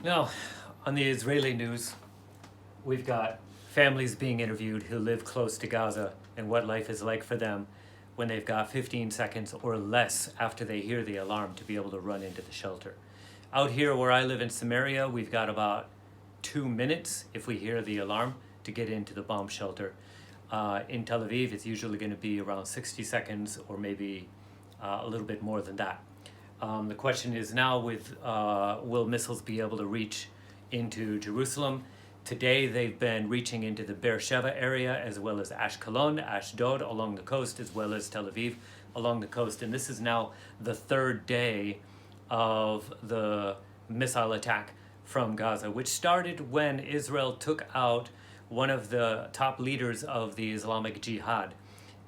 Now, on the Israeli news, we've got families being interviewed who live close to Gaza and what life is like for them when they've got 15 seconds or less after they hear the alarm to be able to run into the shelter. Out here where I live in Samaria, we've got about 2 minutes if we hear the alarm to get into the bomb shelter. In Tel Aviv, it's usually going to be around 60 seconds or maybe a little bit more than that. The question is now will missiles be able to reach into Jerusalem? Today they've been reaching into the Beersheba area as well as Ashkelon, Ashdod along the coast, as well as Tel Aviv along the coast. And this is now the third day of the missile attack from Gaza, which started when Israel took out one of the top leaders of the Islamic Jihad.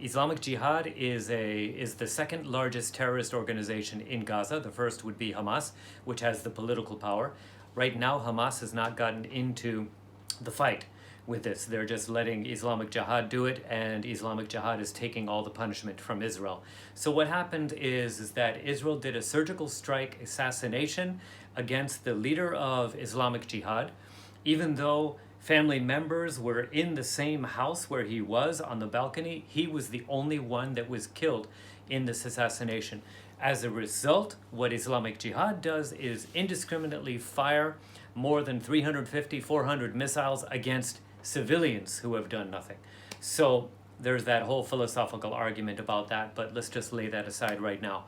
Islamic Jihad is the second largest terrorist organization in Gaza. The first would be Hamas, which has the political power. Right now, Hamas has not gotten into the fight with this. They're just letting Islamic Jihad do it, and Islamic Jihad is taking all the punishment from Israel. So what happened is that Israel did a surgical strike assassination against the leader of Islamic Jihad, even though family members were in the same house where he was on the balcony. He was the only one that was killed in this assassination. As a result, what Islamic Jihad does is indiscriminately fire more than 350, 400 missiles against civilians who have done nothing. So there's that whole philosophical argument about that, but let's just lay that aside right now.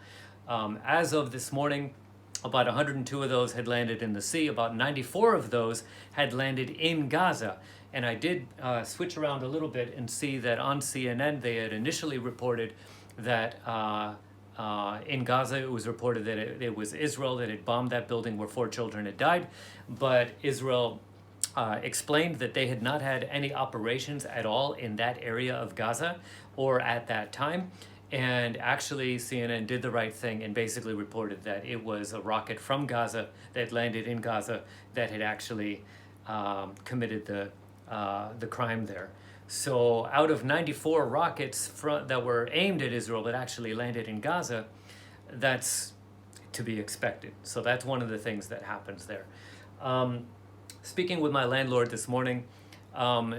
As of this morning, about 102 of those had landed in the sea. About 94 of those had landed in Gaza. And I did switch around a little bit and see that on CNN they had initially reported that in Gaza it was reported that it was Israel that had bombed that building where 4 children had died. But Israel explained that they had not had any operations at all in that area of Gaza or at that time. And actually, CNN did the right thing and basically reported that it was a rocket from Gaza that landed in Gaza that had actually committed the crime there. So out of 94 rockets that were aimed at Israel that actually landed in Gaza, that's to be expected. So that's one of the things that happens there. Speaking with my landlord this morning,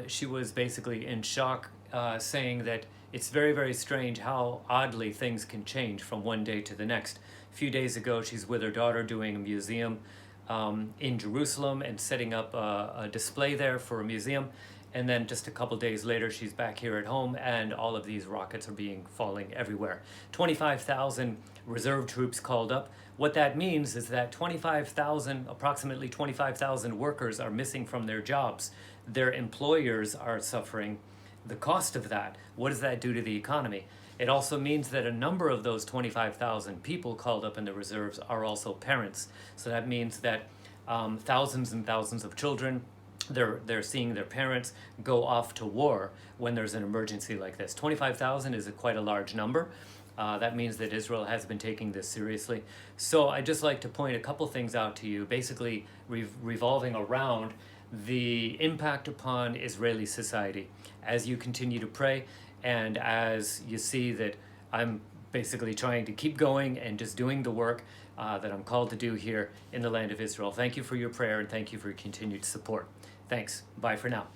she was basically in shock, saying that it's very, very strange how oddly things can change from one day to the next. A few days ago, she's with her daughter doing a museum in Jerusalem and setting up a display there for a museum. And then just a couple days later, she's back here at home and all of these rockets are falling everywhere. 25,000 reserve troops called up. What that means is that approximately 25,000 workers are missing from their jobs. Their employers are suffering the cost of that. What does that do to the economy? It also means that a number of those 25,000 people called up in the reserves are also parents. So that means that thousands and thousands of children, they're seeing their parents go off to war when there's an emergency like this. 25,000 is quite a large number. That means that Israel has been taking this seriously. So I'd just like to point a couple things out to you, basically revolving around the impact upon Israeli society. As you continue to pray and as you see that I'm basically trying to keep going and just doing the work that I'm called to do here in the land of Israel. Thank you for your prayer and thank you for your continued support. Thanks. Bye for now.